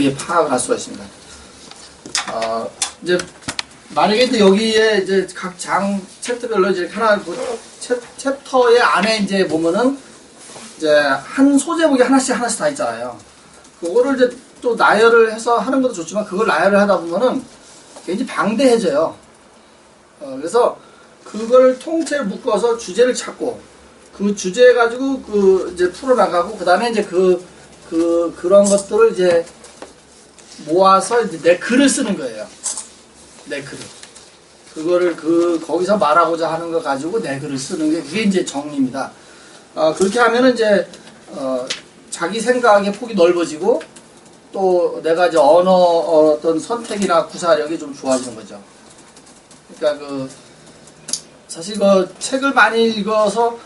우리 파악을 할 수가 있습니다. 이제 만약에 이제 여기에 이제 각 장 챕터별로 이제 하나 챕터의 안에 이제 보면은 이제 한 소제목이 하나씩 다 있잖아요. 그거를 이제 또 나열을 해서 하는 것도 좋지만 그걸 나열을 하다 보면은 굉장히 방대해져요. 그래서 그걸 통째로 묶어서 주제를 찾고 그 주제 가지고 이제 풀어나가고 그 다음에 이제 그런 것들을 이제 모아서 이제 내 글을 쓰는 거예요. 내 글을. 그거를 거기서 말하고자 하는 거 가지고 내 글을 쓰는 게 그게 이제 정리입니다. 그렇게 하면은 이제, 자기 생각의 폭이 넓어지고 또 내가 이제 언어 어떤 선택이나 구사력이 좀 좋아지는 거죠. 그러니까 사실 책을 많이 읽어서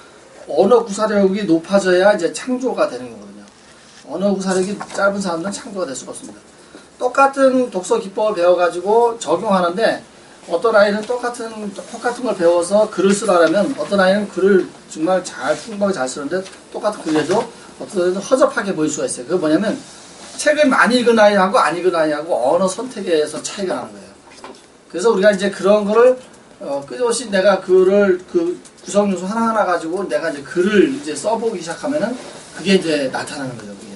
언어 구사력이 높아져야 이제 창조가 되는 거거든요. 언어 구사력이 짧은 사람들은 창조가 될 수가 없습니다. 똑같은 독서 기법을 배워가지고 적용하는데 어떤 아이는 똑같은 걸 배워서 글을 쓰라면 어떤 아이는 글을 정말 풍부하게 잘 쓰는데 똑같은 글에도 어떤 아이는 허접하게 보일 수가 있어요. 그게 뭐냐면 책을 많이 읽은 아이하고 안 읽은 아이하고 언어 선택에서 차이가 나는 거예요. 그래서 우리가 이제 그런 거를 끊임없이 내가 그 구성 요소 하나하나 가지고 내가 이제 글을 이제 써보기 시작하면은 그게 이제 나타나는 거죠. 그게.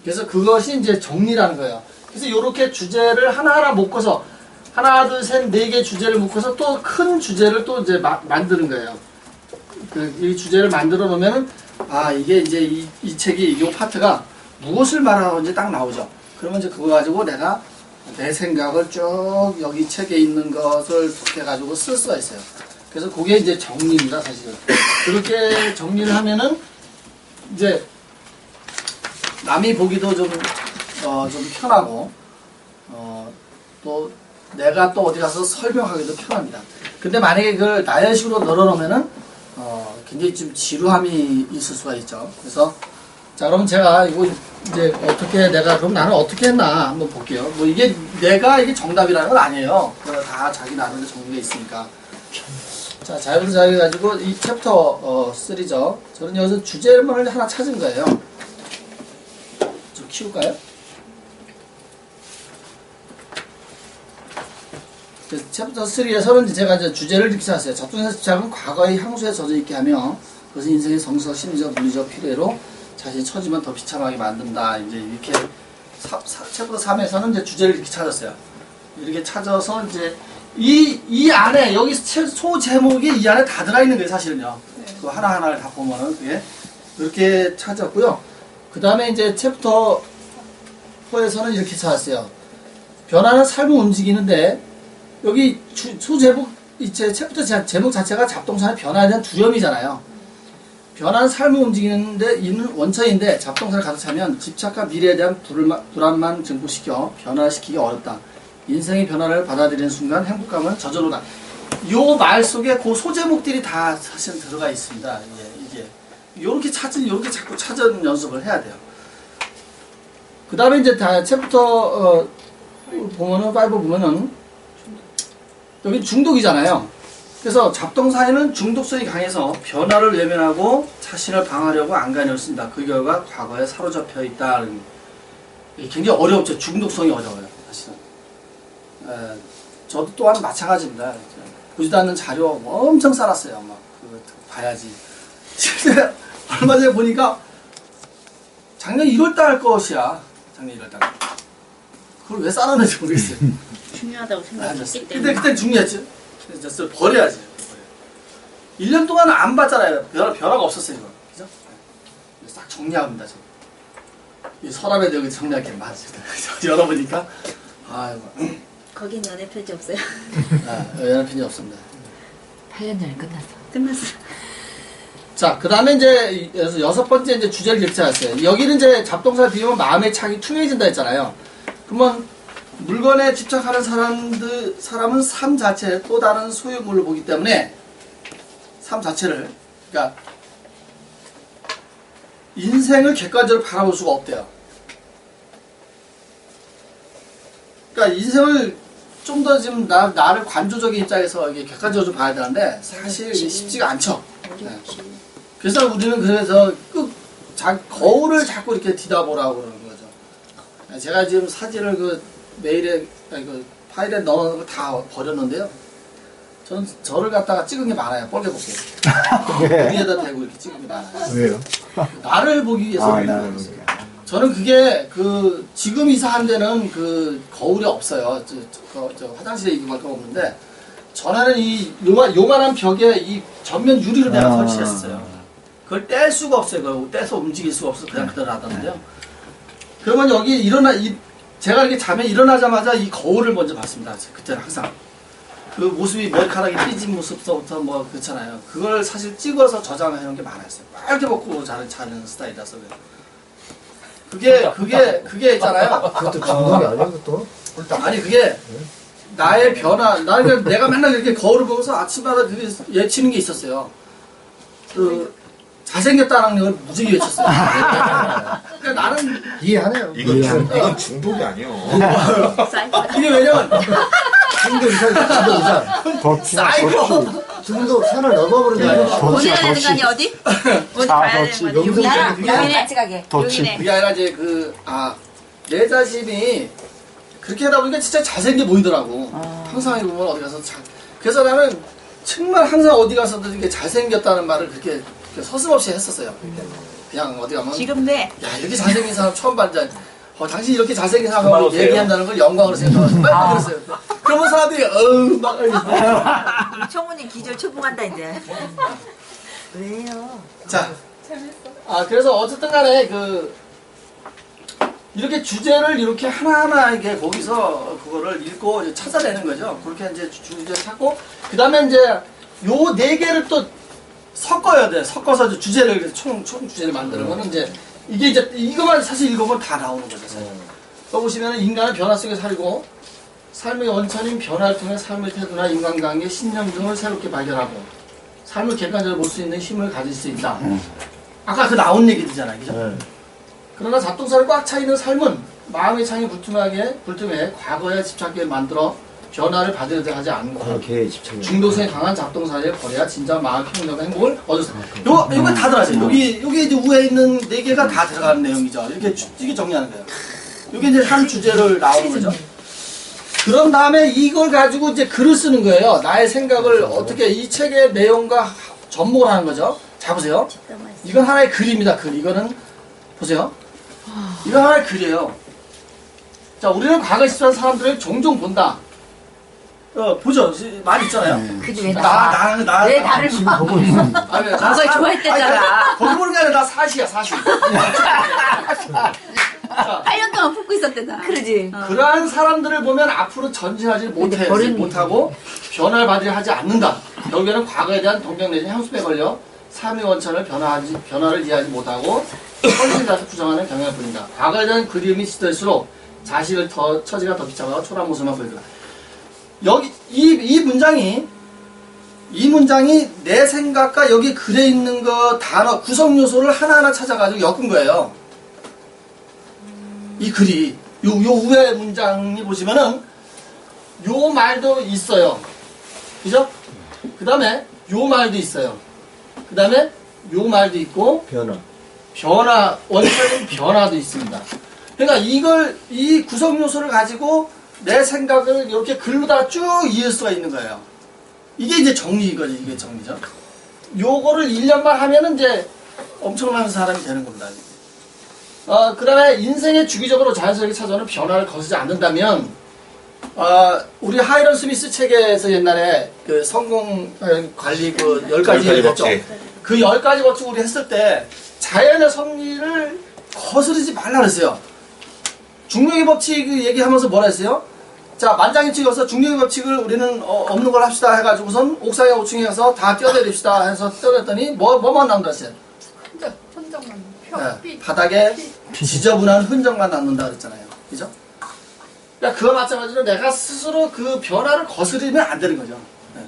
그래서 그것이 이제 정리라는 거예요. 그래서 이렇게 주제를 하나하나 묶어서 하나, 둘, 셋, 네 개 주제를 묶어서 또 큰 주제를 또 이제 만드는 거예요. 이 주제를 만들어 놓으면은 이게 이제 이 책이 이 파트가 무엇을 말하는지 딱 나오죠. 그러면 이제 그거 가지고 내가 내 생각을 쭉 여기 책에 있는 것을 해가지고 쓸 수가 있어요. 그래서 그게 이제 정리입니다, 사실은. 그렇게 정리를 하면은 이제 남이 보기도 좀 편하고, 또 내가 또 어디 가서 설명하기도 편합니다. 근데 만약에 그걸 나열식으로 널어놓으면은, 굉장히 좀 지루함이 있을 수가 있죠. 그래서, 자, 그러면 제가 이거 이제 그럼 나는 어떻게 했나 한번 볼게요. 뭐 이게 정답이라는 건 아니에요. 다 자기 나름의 정리가 있으니까. 자, 자유분수 자유해가지고 이 챕터 3죠. 저는 여기서 주제를 하나 찾은 거예요. 좀 키울까요? 챕터 3에서는 제가 이제 주제를 이렇게 찾았어요. 잡동사니 집착은 과거의 향수에 젖어있게 하며 그것은 인생의 정서적, 심리적, 물리적 필요로 자신이 처지만 더 비참하게 만든다. 이제 이렇게 챕터 3에서는 이제 주제를 이렇게 찾았어요. 이렇게 찾아서 이제 이 안에 여기 소 제목이 이 안에 다 들어있는 거예요, 사실은요. 네. 그 하나하나를 다 보면은 그게 그렇게 찾았고요. 그 다음에 이제 챕터 4에서는 이렇게 찾았어요. 변화는 삶을 움직이는데 여기 소제목 이제 챕터 제목 자체가 잡동사의 변화에 대한 두려움이잖아요. 변화는 삶을 움직이는데 있는 원천인데 잡동사를 가득 차면 집착과 미래에 대한 불안만 증폭시켜 변화시키기 어렵다. 인생의 변화를 받아들이는 순간 행복감은 저절로다. 요 말 속에 그 소제목들이 다 사실 들어가 있습니다. 이게 요렇게 자꾸 찾은 연습을 해야 돼요. 그 다음에 이제 다 챕터 보면은 5 보면은 여기 중독이잖아요. 그래서 잡동사에는 중독성이 강해서 변화를 외면하고 자신을 방하려고 안간힘을 쓴다. 그 결과 과거에 사로잡혀 있다. 굉장히 어렵죠. 중독성이 어려워요. 사실은. 저도 또한 마찬가지입니다. 보지도 않는 자료 엄청 쌓았어요. 막 그거 봐야지. 실제 얼마 전에 보니까 작년 1월달 것이야. 작년 1월달. 그걸 왜 쌓아놨는지 모르겠어요. 중요하다고 생각했기 때문에. 그때 중요했지. 그래서 버려야지. 1년 동안 안 봤잖아요. 변화가 없었어요, 이거. 그죠? 싹 정리합니다, 저. 이 서랍에 여기 정리할 게 많습니다. 열어보니까. 거긴 연애 편지 없어요. 연애 편지 없습니다. 8년 전에 끝났어. 끝났어. 자, 그 다음에 이제, 6번째 이제 주제를 이렇게 찾았어요. 여기는 이제 잡동사를 비우면 마음의 창이 투명해진다 했잖아요. 그러면 물건에 집착하는 사람은 삶 자체에 또 다른 소유물로 보기 때문에 삶 자체를, 그러니까 인생을 객관적으로 바라볼 수가 없대요. 그러니까 인생을 좀 더 지금 나를 관조적인 입장에서 이게 객관적으로 좀 봐야 되는데 사실 이게 쉽지가 않죠. 네. 그래서 우리는 거울을 자꾸 이렇게 뒤다보라고 그러는 거죠. 제가 지금 사진을 그 메일에 그 파일에 넣어놓은 거 다 버렸는데요. 저는 저를 갖다가 찍은 게 많아요. 뻘개 볼게요. 위에다 대고 이렇게 찍은 게 많아요. 왜요? 나를 보기 위해서. 아, 나를 보기 위해서. 저는 그게 그 지금 이사한 데는 그 거울이 없어요. 저 화장실에 이거밖에 없는데 전에는 이 요만한 벽에 이 전면 유리를 내가 설치했어요. 그걸 뗄 수가 없어요. 그걸 떼서 움직일 수가 없어서 그냥 그대로 놔뒀는데요. 그러면 여기 제가 이렇게 잠에 일어나자마자 이 거울을 먼저 봤습니다. 그때는 항상 그 모습이 머리카락이 삐진 모습부터 뭐 그렇잖아요. 그걸 사실 찍어서 저장해 놓은 게 많았어요. 빨개 벗고 자는 스타일이라서 그게 있잖아요. 그것도 중독이 아니야, 그것도? 아니 그게 나의 변화. 나는 내가 맨날 이렇게 거울을 보면서 아침마다 그게 예치는 게 있었어요. 그 잘생겼다는 걸 무지개 외쳤어요. 그러니까 나는 이해하네요. 이건 중독이 아니에요. 이게 왜냐면 중독 이상. 사이코. 중독 산을 넘어버린다. 본인이 되는 거 아니야 어디? 어디 가야 되는 거 아니야? 영상 나랑 같이 가게. 여기네. 그게 아니라 이제 내 자신이 그렇게 하다 보니까 진짜 잘생겨 보이더라고. 항상 보면 어디 가서 그래서 나는 정말 항상 어디 가서도 이렇게 잘생겼다는 말을 그렇게 서슴없이 했었어요. 그냥 어디 가면 지금네. 야 이렇게 잘생긴 사람 처음 봤는데 당신 이렇게 잘생긴 사람하고 얘기한다는 걸 영광으로 생각하고 빨리 그랬어요. 그러면 사람들이 막 청문이 기절 초봉한다 이제. 왜요? 자, 그래서 어쨌든 간에 이렇게 주제를 이렇게 하나하나 이렇게 거기서 그거를 읽고 이제 찾아내는 거죠. 그렇게 이제 주제 찾고, 그 다음에 이제 요 네 개를 또 섞어야 돼. 섞어서 이제 주제를, 총 주제를 만들면 이제 이게 이제 이거만 사실 읽으면 다 나오는 거죠. 써보시면 인간은 변화 속에 살고, 삶의 원천인 변화를 통해 삶의 태도나 인간관계, 신념 등을 새롭게 발견하고, 삶을 객관적으로 볼 수 있는 힘을 가질 수 있다. 아까 그 나온 얘기들잖아요. 그죠? 그러나 잡동사를 꽉 차 있는 삶은 마음의 창이 불투명해 과거에 집착하게 만들어 변화를 받으려 하지 않고 중도성이 강한 잡동사를 버려야 진짜 마음 평정과 행복을 얻을 수 있다. 요거 다 들어가세요. 여기 이제 위에 있는 네 개가 다 들어가는 내용이죠. 이게 정리하는 거예요. 요게 이제 한 주제를 나오는 거죠. 그런 다음에 이걸 가지고 이제 글을 쓰는 거예요. 나의 생각을 어떻게 이 책의 내용과 접목을 하는 거죠. 자, 보세요. 이건 하나의 글입니다. 글. 이거는, 보세요. 이건 하나의 글이에요. 자, 우리는 과거에 있었던 사람들을 종종 본다. 보죠. 많이 있잖아요. 그지 왜 나를 보고 있어. 과거에 좋아했댔잖아. 거기 보는 게 아니라 나 사시야, 사시. 8년 동안 품고 있었대나. 그러지. 그러한 사람들을 보면 앞으로 전진하지 못하고 변화를 받으려 하지 않는다. 결국에는 과거에 대한 동경 내지 향수병에 걸려 삶의 원천을 변화를 이해하지 못하고 헌신자서 부정하는 경향을 보인다. 과거에 대한 그리움이 짙을수록 자신을 처지가 더 비참하고 초라한 모습만 보인다. 여기 이 문장이 내 생각과 여기 글에 있는 거 단어 구성 요소를 하나하나 찾아가지고 엮은 거예요. 이 글이 요 위에 문장이 보시면은 요 말도 있어요. 그죠? 그 다음에 요 말도 있어요. 그 다음에 요 말도 있고 원천적인 변화도 있습니다. 그러니까 이 구성 요소를 가지고 내 생각을 이렇게 글로다가 쭉 이을 수가 있는 거예요. 이게 이제 정리거든요. 이게 정리죠. 요거를 1년만 하면은 이제 엄청난 사람이 되는 겁니다. 그 다음에 인생에 주기적으로 자연스럽게 찾아오는 변화를 거스지 않는다면, 우리 하이런 스미스 책에서 옛날에 그 성공 관리 그 10가지 법칙. 그 10가지 법칙 우리 했을 때 자연의 섭리를 거스르지 말라 그랬어요. 중력의 법칙 얘기하면서 뭐라 했어요? 자, 만장일치여서 중력의 법칙을 우리는 없는 걸 합시다 해가지고선 옥상에 5층에 가서 다 뛰어내립시다 해서 뛰어냈더니 뭐만 남다 했어요? 흔적만. 네, 바닥에 지저분한 흔적만 남는다 그랬잖아요. 그죠? 그러니까 그와 마찬가지로 내가 스스로 그 변화를 거스르면 안 되는 거죠. 네.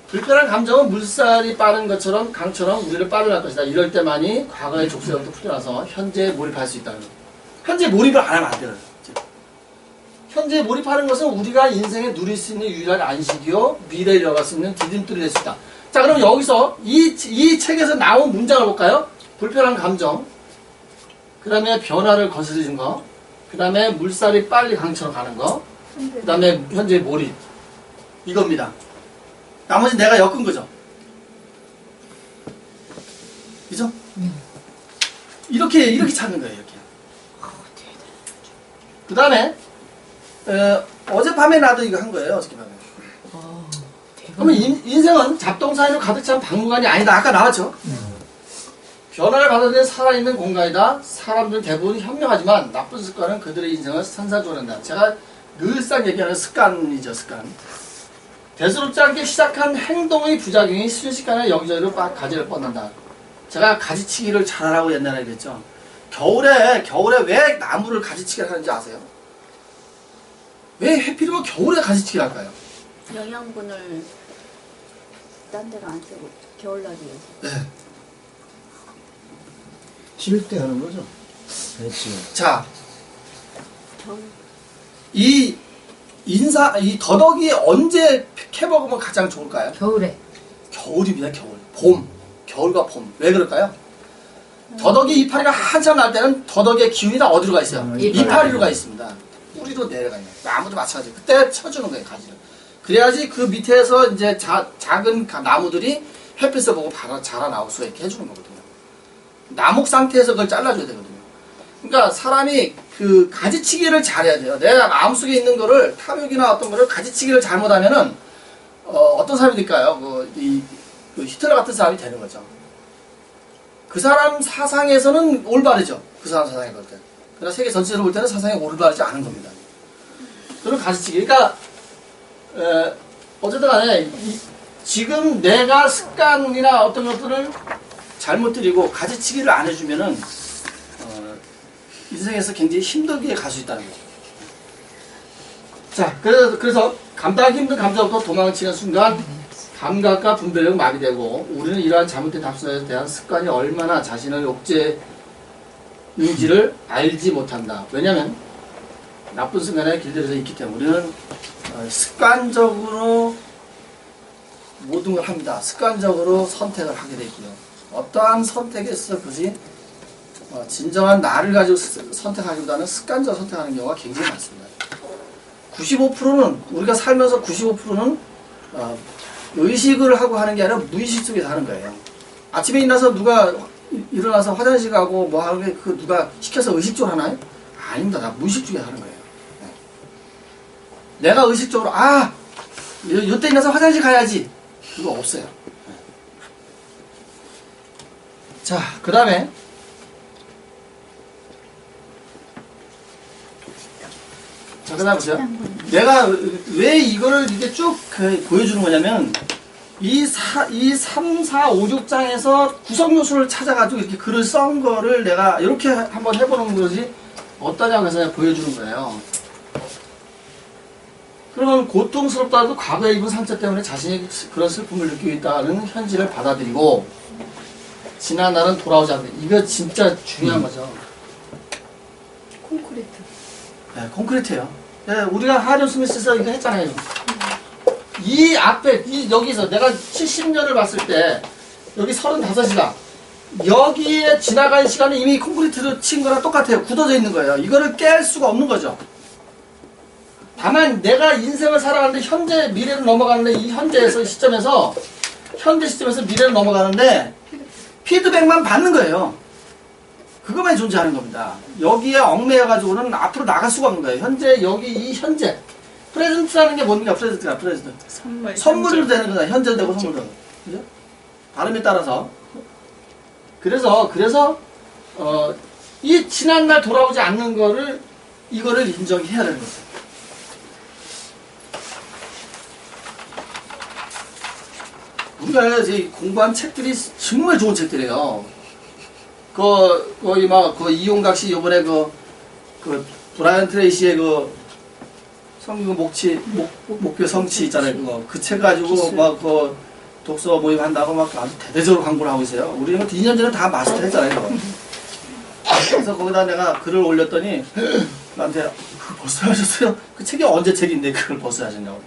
불편한 감정은 물살이 빠른 것처럼 강처럼 우리를 빠져날 것이다. 이럴 때만이 과거의 족쇄로부터 풀려나서 현재에 몰입할 수 있다는 거예요. 현재에 몰입을 안 하면 안 돼요. 현재에 몰입하는 것은 우리가 인생에 누릴 수 있는 유일한 안식이요 미래를 이어갈 수 있는 디딤돌이 될 수 있다. 자, 그럼 여기서 이 책에서 나온 문장을 볼까요? 불편한 감정. 그 다음에 변화를 거스르는 거, 그 다음에 물살이 빨리 강처럼 가는 거, 그 다음에 현재 몰입. 이겁니다. 나머지 내가 엮은 거죠. 그죠? 이렇게 찾는 거예요, 이렇게. 그 다음에, 어젯밤에 나도 이거 한 거예요, 어젯밤에. 그러면 인생은 잡동사니로 가득 찬 박물관이 아니다. 아까 나왔죠? 변화를 받아들이는 살아있는 공간이다. 사람들은 대부분 현명하지만 나쁜 습관은 그들의 인생을 산산조각낸다. 제가 늘상 얘기하는 습관이죠, 습관. 대수롭지 않게 시작한 행동의 부작용이 순식간에 여기저기로 가지를 뻗는다. 제가 가지치기를 잘하라고 옛날에 얘기했죠. 겨울에 왜 나무를 가지치기를 하는지 아세요? 왜 해필이면 겨울에 가지치기를 할까요? 영양분을 딴 데로 안 쓰고 겨울날에 네. 칠 때 하는 거죠. 그렇지. 자, 겨울 이 더덕이 언제 캐먹으면 가장 좋을까요? 겨울에. 겨울입니다, 겨울. 봄. 겨울과 봄. 왜 그럴까요? 더덕이 이파리가 한참 날 때는 더덕의 기운이 다 어디로 가 있어요? 이파리로 가 있습니다. 뿌리로 내려가 있는. 나무도 마찬가지. 그때 쳐주는 거예요, 가지를. 그래야지 그 밑에서 이제 작은 나무들이 햇빛을 보고 자라나올 수 있게 해주는 거거든요. 나목 상태에서 그걸 잘라줘야 되거든요. 그러니까 사람이 그 가지치기를 잘해야 돼요. 내가 마음속에 있는 거를 탐욕이나 어떤 거를 가지치기를 잘못하면은 어떤 사람이 될까요? 그 히틀러 같은 사람이 되는 거죠. 그 사람 사상에서는 올바르죠. 그 사람 사상에 볼 때. 그러나 세계 전체로 볼 때는 사상이 올바르지 않은 겁니다. 그런 가지치기. 그러니까 어쨌든 간에 지금 내가 습관이나 어떤 것들을 잘못 들이고 가지치기를 안 해주면은 인생에서 굉장히 힘들게 갈 수 있다는 거죠. 자, 그래서 감당하기 힘든 감정부터 도망치는 순간 감각과 분별력은 마비되고 우리는 이러한 잘못된 답선에 대한 습관이 얼마나 자신을 억제인지를 알지 못한다. 왜냐하면 나쁜 습관에 길들여져 있기 때문에 우리는 습관적으로 모든 걸 합니다. 습관적으로 선택을 하게 되고요. 어떠한 선택에서 그것이 진정한 나를 가지고 선택하기보다는 습관적으로 선택하는 경우가 굉장히 많습니다. 95%는 우리가 살면서 95%는 의식을 하고 하는 게 아니라 무의식 속에서 하는 거예요. 아침에 일어나서 화장실 가고 뭐 하는 게 그 누가 시켜서 의식적으로 하나요? 아닙니다. 다 무의식 중에 하는 거예요. 내가 의식적으로 이때 일어나서 화장실 가야지. 그거 없어요. 자, 그 다음에 자, 그 다음 보세요. 내가 왜 이거를 이렇게 쭉 보여주는 거냐면 이 3, 4, 5, 6장에서 구성 요소를 찾아가지고 이렇게 글을 쓴 거를 내가 이렇게 한번 해보는 것이 어떠냐고 해서 보여주는 거예요. 그러면 고통스럽다도 과거에 입은 상처 때문에 자신이 그런 슬픔을 느끼고 있다는 현실을 받아들이고 지난 날은 돌아오지 않는다. 이거 진짜 중요한 거죠. 콘크리트. 네, 콘크리트예요. 네, 우리가 하려 스미스에서 이거 했잖아요. 이 앞에 여기서 내가 70년을 봤을 때 여기 35이다. 여기에 지나간 시간은 이미 콘크리트로 친 거랑 똑같아요. 굳어져 있는 거예요. 이거를 깰 수가 없는 거죠. 다만 내가 인생을 살아가는데 현재 미래로 넘어가는데 이 현재 시점에서 미래로 넘어가는데 피드백만 받는 거예요. 그것만 존재하는 겁니다. 여기에 얽매여가지고는 앞으로 나갈 수가 없는 거예요. 현재 여기 이 현재 프레젠트라는 게 뭡니까? 프레젠트. 선물도 되는 거다. 현재도 되고 선물도. 그죠? 발음에 따라서. 그래서 이 지난날 돌아오지 않는 이거를 인정해야 되는 거죠. 우리가 이제 공부한 책들이 정말 좋은 책들이에요. 거의 그 이용각 씨 요번에 그 브라이언 트레이시의 성경 목표 성취 있잖아요. 그 책 가지고 막 독서 모임 한다고 막 아주 대대적으로 광고를 하고 있어요. 우리는 2년 전에 다 마스터 했잖아요. 그래서 거기다 내가 글을 올렸더니 나한테 그걸 벌써 하셨어요? 그 책이 언제 책인데 그걸 벌써 하셨냐고.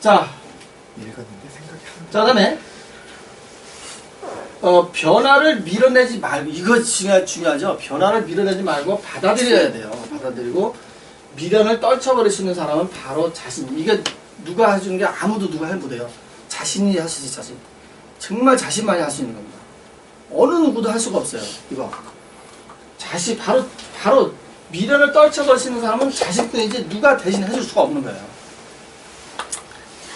자, 읽었는데 생각이 안 자, 그다음에 변화를 밀어내지 말고, 이거 중요하죠. 변화를 밀어내지 말고 받아들여야 돼요. 받아들이고 미련을 떨쳐버릴 수 있는 사람은 바로 자신. 이게 누가 해주는 게 아무도 누가 해 못해요. 자신이 할 수 있지, 자신. 정말 자신만이 할 수 있는 겁니다. 어느 누구도 할 수가 없어요. 이거. 자신, 바로 미련을 떨쳐버릴 수 있는 사람은 자신뿐이지 누가 대신 해줄 수가 없는 거예요.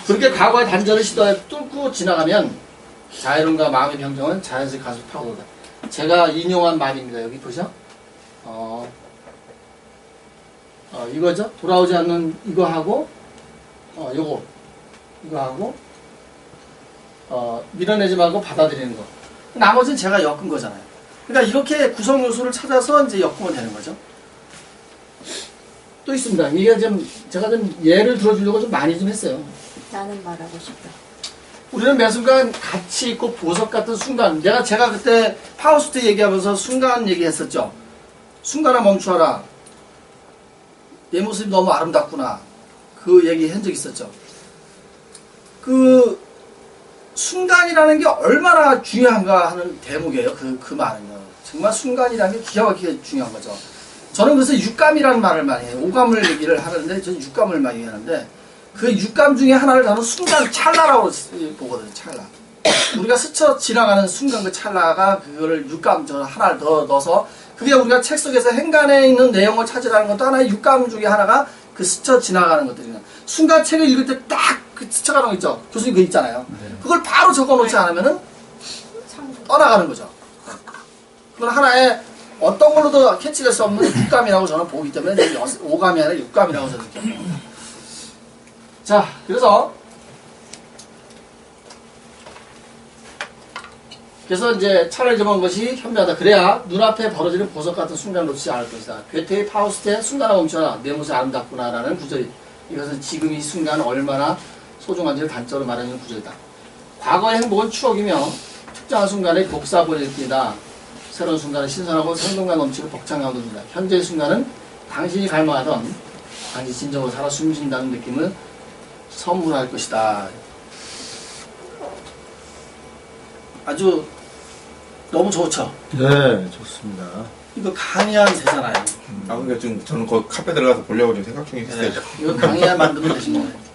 그렇게 과거의 단절을 시도해 뚫고 지나가면 자유로움과 마음의 평정은 자연스레 가슴 파고든다. 제가 인용한 말입니다. 여기 보셔. 이거죠. 돌아오지 않는 이거 하고, 이거 하고, 밀어내지 말고 받아들이는 거. 나머지는 제가 엮은 거잖아요. 그러니까 이렇게 구성 요소를 찾아서 이제 엮으면 되는 거죠. 또 있습니다. 이게 제가 좀 예를 들어주려고 좀 많이 좀 했어요. 나는 말하고 싶다. 우리는 매 순간 가치 있고 보석 같은 순간. 제가 그때 파우스트 얘기하면서 순간 얘기했었죠. 순간아 멈추어라. 내 모습이 너무 아름답구나. 그 얘기 한 적 있었죠. 그 순간이라는 게 얼마나 중요한가 하는 대목이에요. 그 말은요. 정말 순간이라는 게 기가 막히게 중요한 거죠. 저는 그래서 육감이라는 말을 많이 해요. 오감을 얘기를 하는데 저는 육감을 많이 하는데 그 육감 중에 하나를 저는 순간 찰나라고 보거든요. 찰나. 우리가 스쳐 지나가는 순간 그 찰나가 그거를 육감 저 하나를 더 넣어서 그게 우리가 책 속에서 행간에 있는 내용을 찾으라는 것도 하나의 육감 중에 하나가 그 스쳐 지나가는 것들이에요. 순간 책을 읽을 때 딱 그 스쳐가는 거 있죠. 교수님 그거 있잖아요. 그걸 바로 적어놓지 않으면은 떠나가는 거죠. 그건 하나의 어떤 걸로도 캐치될 수 없는 육감이라고 저는 보기 때문에 오감이 아니라 육감이라고 저는 느껴요. 자, 그래서 이제 차라리 저런 것이 현명하다. 그래야 눈앞에 벌어지는 보석 같은 순간을 놓치지 않을 것이다. 괴테의 파우스트의 순간아 멈춰라. 내 모습이 아름답구나라는 구절이. 이것은 지금 이 순간 얼마나 소중한지를 단적으로 말하는 구절이다. 과거의 행복은 추억이며 특정한 순간에 복사본을 일으킨다. 새로운 순간은 신선하고 생동감 넘치고 벅찬 감동입니다. 현재의 순간은 당신이 갈망하던 당신이 진정으로 살아 숨쉰다는 느낌을 선물할 것이다. 아주 너무 좋죠? 네, 좋습니다. 이거 강의한 새잖아요. 그러니까 지금 저는 거기 카페 들어가서 보려고 지금 생각 중에 있어요. 이거 강의한 만들면 되신 거예요.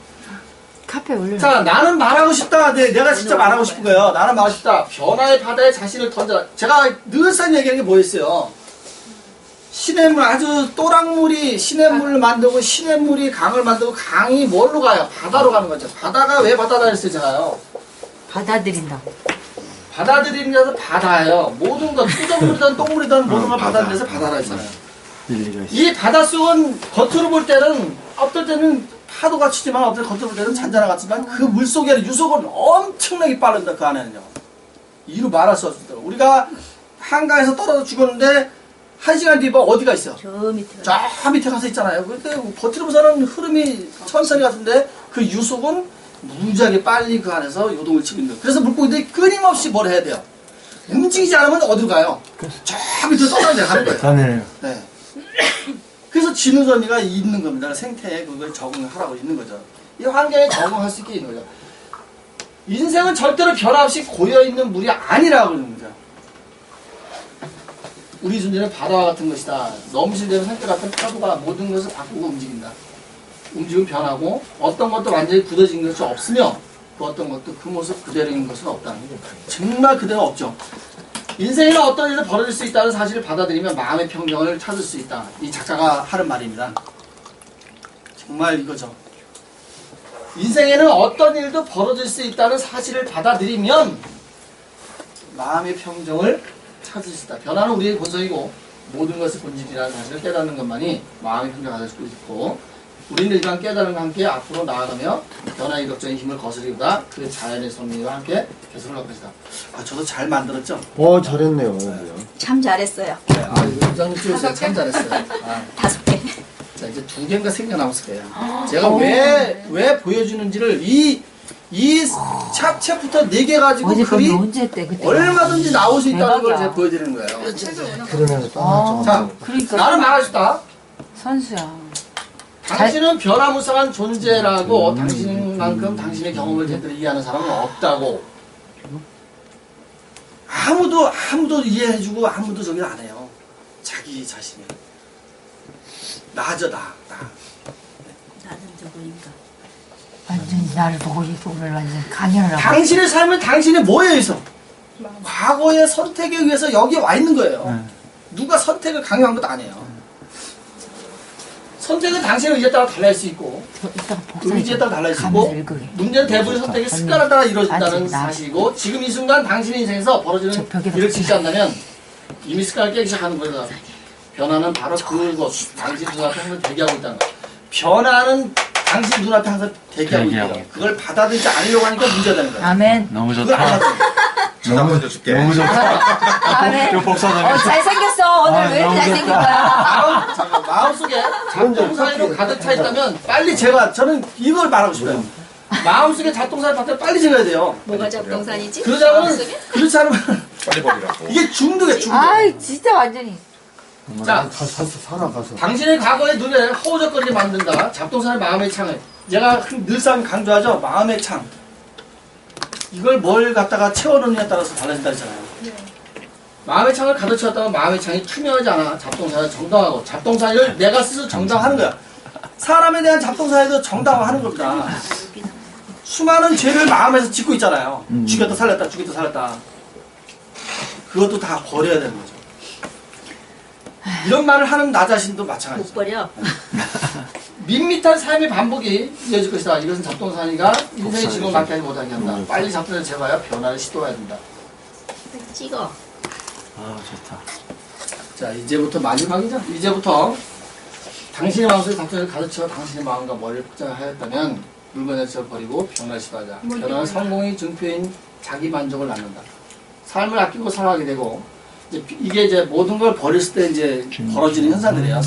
카페 올려. 자, 나는 말하고 싶다. 내가 진짜 말하고 싶은 거예요. 나는 말하고 싶다. 변화의 바다에 자신을 던져라. 제가 늘상 얘기하는 게 뭐였어요? 시냇물, 아주 또랑물이 시냇물을 만들고 시냇물이 강을 만들고 강이 뭘로 가요? 바다로 가는 거죠. 바다가 왜 바다다 했어요, 제가요? 받아들인다고. 받아들이는 데서 바다예요. 모든 것, 투정물이든 똥물이든 모든 걸 받아들이는 데서 바다라 했잖아요. 일리가 있어. 이 바닷속은 겉으로 볼 때는 어떨 때는 파도가 치지만 어떨 때 겉으로 볼 때는 잔잔한 것 같지만 그 물속에 유속은 엄청나게 빠른다. 그 안에는요. 이루 말할 수 없을 때로 우리가 한강에서 떨어져 죽었는데 1시간 뒤에 어디가 있어? 저 밑에. 저 밑에 가서 있잖아요. 근데 겉으로 보서는 흐름이 천천히 같은데 그 유속은 무지하게 빨리 그 안에서 요동을 치고 있는 거예요. 그래서 물고기들이 끊임없이 뭘 해야 돼요? 움직이지 않으면 어디로 가요? 저 밑으로 떠나야 가는 거예요. 가네요. 네. 그래서 진우전이가 있는 겁니다. 생태에 그걸 적응하라고 있는 거죠. 이 환경에 적응할 수 있게 있는 거죠. 인생은 절대로 변화 없이 고여있는 물이 아니라고 그러는 거죠. 우리 존재는 바다와 같은 것이다. 넘실대는 생태 같은 파도가 모든 것을 바꾸고 움직인다. 움직임 변하고 어떤 것도 완전히 굳어진 것이 없으며 그 어떤 것도 그 모습 그대로인 것은 없다는 거죠. 정말 그대로 없죠. 인생에는 어떤 일도 벌어질 수 있다는 사실을 받아들이면 마음의 평정을 찾을 수 있다. 이 작가가 하는 말입니다. 정말 이거죠. 인생에는 어떤 일도 벌어질 수 있다는 사실을 받아들이면 마음의 평정을 찾을 수 있다. 변화는 우리의 본성이고 모든 것의 본질이라는 사실을 깨닫는 것만이 마음의 평정을 가질 수 있고 우리는 일단 깨달음과 함께 앞으로 나아가며 변화의 격적인 힘을 거스리보다 그 자연의 섭리와 함께 개선을 할 것이다. 아, 저도 잘 만들었죠? 잘했네요. 참 잘했어요. 네, 의장님 쪽에서 참 잘했어요. 아, 5개. 자, 이제 2개인가 3개 남았을 거예요. 제가 왜 보여주는지를 이 챕부터 4개 가지고 어제 글이 그럼 언제 때 그때? 얼마든지 나올 수 있다는 걸 대박이야. 제가 보여드리는 거예요. 그러네요. 또 자, 그러니까 나는 말하고 싶다. 선수야. 당신은 변화무쌍한 존재라고 당신만큼 당신의 경험을 제대로 이해하는 사람은 없다고. 아무도 이해해주고 아무도 저기 안 해요. 자기 자신이. 나죠, 나. 나는 누구인가. 완전히 나를 보고 오늘 완전 강연을 하고. 당신의 삶은 당신의 뭐에 의해서? 과거의 선택에 의해서 여기에 와 있는 거예요. 누가 선택을 강요한 것도 아니에요. 선택은 당신의 의지에 따라 달라질 수 있고 이따가 의지에 따라 달라질 수 있고 문제는 대부분의 선택이 습관에 따라 이루어진다는 사실이고 지금 이 순간 당신의 인생에서 벌어지는 일을 직시한다면 이미 습관을 깨기 시작하는 거예요. 변화는 바로 그것 당신 눈앞에 항상 대기하고 있다는 거예요. 변화는 당신 눈앞에 항상 대기하고 있대요. 그걸 받아들이지 않으려고 하니까 문제가 되는 거예요. 아멘. 너무 그걸 안 좋다. 받아들여요. 전화 먼저 줄게. 너무 좋다. 아멘. 복사장님. 잘생겼어. 오늘 왜 이렇게 잘생긴 거야? 마음속에 잡동사니로 가득 차 있다면 빨리 저는 이걸 말하고 싶어요. 마음속에 잡동사니 밖에 빨리 제거해야 돼요. 뭐가 잡동산이지? 그렇지 않으면 빨리 버리라고. 이게 중독이에요, 중독. 아이 진짜 완전히. 자, 살아가서. 당신의 과거의 눈에 허우적거리게 만든다. 잡동사니 마음의 창을. 제가 늘상 강조하죠. 마음의 창. 이걸 뭘 갖다가 채워넣느냐에 따라서 달라진다 했잖아요. 마음의 창을 가득 채웠다면 마음의 창이 투명하지 않아. 잡동사니를 정당하고 잡동사니를 내가 스스로 정당하는 거야. 사람에 대한 잡동사니도 정당화하는 겁니다. 수많은 죄를 마음에서 짓고 있잖아요. 죽였다 살렸다 죽였다 살렸다. 그것도 다 버려야 되는 거죠. 이런 말을 하는 나 자신도 마찬가지죠. 못 버려. 밋밋한 삶의 반복이 이어질 것이다. 이것은 잡동사니가 인생의 즐거움을 맞게 하지 못하게 한다. 빨리 잡동사니를 제거하여 변화를 시도해야 된다. 찍어. 아 좋다. 자, 이제부터 마지막이죠. 이제부터 당신의 마음속에 잡동사니를 가득 채워 당신의 마음과 머리를 포장하였다면 물건을 버리고 변화를 시도하자. 변화는 성공의 증표인 자기 만족을 낳는다. 삶을 아끼고 살아가게 되고 이게 이제 모든 걸 버렸을 때 이제 벌어지는 현상들이에요.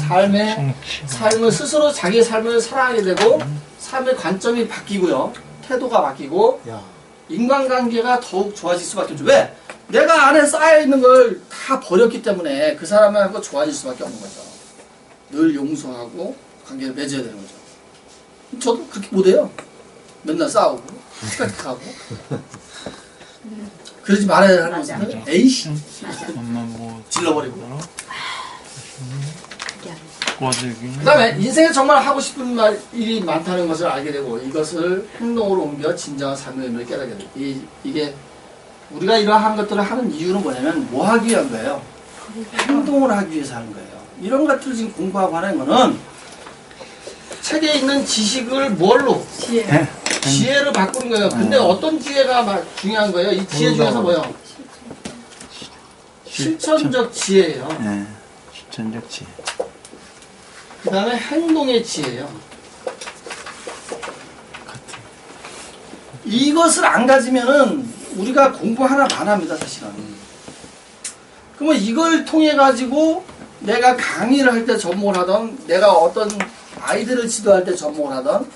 삶을 스스로 자기의 삶을 사랑하게 되고 삶의 관점이 바뀌고요. 태도가 바뀌고 야. 인간관계가 더욱 좋아질 수밖에 없죠. 왜? 내가 안에 쌓여있는 걸 다 버렸기 때문에 그 사람하고 좋아질 수밖에 없는 거죠. 늘 용서하고 관계를 맺어야 되는 거죠. 저도 그렇게 못해요. 맨날 싸우고 티카티카하고 그러지 말아야 하는 거죠. 에이씨 엄마 뭐 질러버리고. 꿔주기. 그 다음에 인생에 정말 하고 싶은 일이 많다는 것을 알게 되고 이것을 행동으로 옮겨 진정한 삶의 의미를 깨닫게 돼요. 이게 우리가 이러한 것들을 하는 이유는 뭐냐면 뭐 하기 위한 거예요? 행동을 하기 위해서 하는 거예요. 이런 것들을 지금 공부하고 하는 거는 책에 있는 지식을 뭘로? 지혜로 바꾸는 거예요. 근데 어떤 지혜가 중요한 거예요? 이 지혜 중에서 뭐요? 실천적 지혜예요. 네. 실천적 지혜. 그 다음에 행동의 지혜예요. 이것을 안 가지면은 우리가 공부 하나만 합니다, 사실은. 그러면 이걸 통해 가지고 내가 강의를 할 때 접목을 하던, 내가 어떤 아이들을 지도할 때 접목을 하던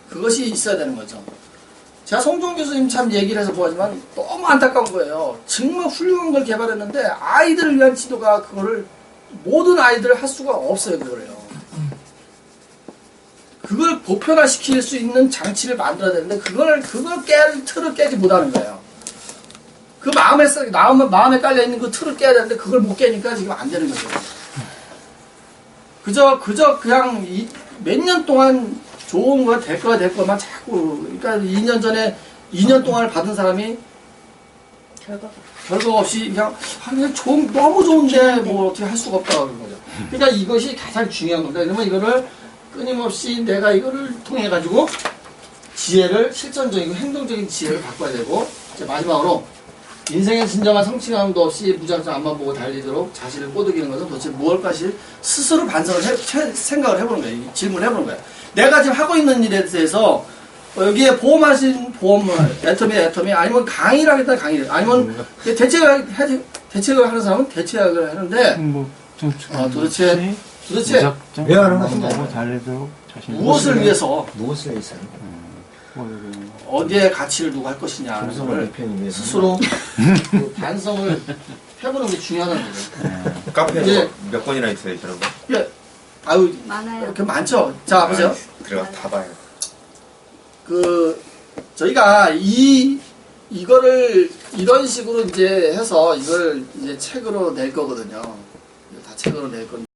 그것이 있어야 되는 거죠. 제가 송종 교수님 참 얘기를 해서 보지만 너무 안타까운 거예요. 정말 훌륭한 걸 개발했는데 아이들을 위한 지도가 그거를 모든 아이들을 할 수가 없어요, 그거를요. 그걸 보편화시킬 수 있는 장치를 만들어야 되는데 그걸 틀을 깨지 못하는 거예요. 그 마음에 깔려 있는 그 틀을 깨야 되는데 그걸 못 깨니까 지금 안 되는 거죠. 그저 그냥 몇 년 동안 좋은 거 될 거만 자꾸 그러니까 2년 전에 2년 동안을 받은 사람이 결과 없이 그냥 너무 좋은데 뭐 어떻게 할 수가 없다고 그런 거죠. 그러니까 이것이 가장 중요한 겁니다. 그러면 이거를 끊임없이 내가 이거를 통해 가지고 지혜를 실천적이고 행동적인 지혜를 바꿔야 되고 이제 마지막으로 인생의 진정한 성취감도 없이 무작정 앞만 보고 달리도록 자신을 꼬드기는 것은 도대체 무엇일까 스스로 생각을 해보는 거예요. 질문을 해보는 거예요. 내가 지금 하고 있는 일에 대해서 여기에 보험하신 보험, 애터미 아니면 강의를 하겠다는 강의를 아니면 대책을 하는 사람은 대책을 하는데 도대체 왜 하는 앞만 건가요? 보고 달리도록 자신. 무엇을 위해서 무엇을 위해서? 어디에 가치를 두고 할 것이냐 정성을 입히기 위해서. 스스로 그 반성을 해보는 게 중요하다는 거죠. 카페에 이제- 몇 번이나 있어요, 저런 거? 예, 아유 많아요. 이렇게 많죠. 자 보세요. 들어가 다 봐요. 그 저희가 이 이거를 이런 식으로 이제 해서 이걸 이제 책으로 낼 거거든요. 이거 다 책으로 낼 건데.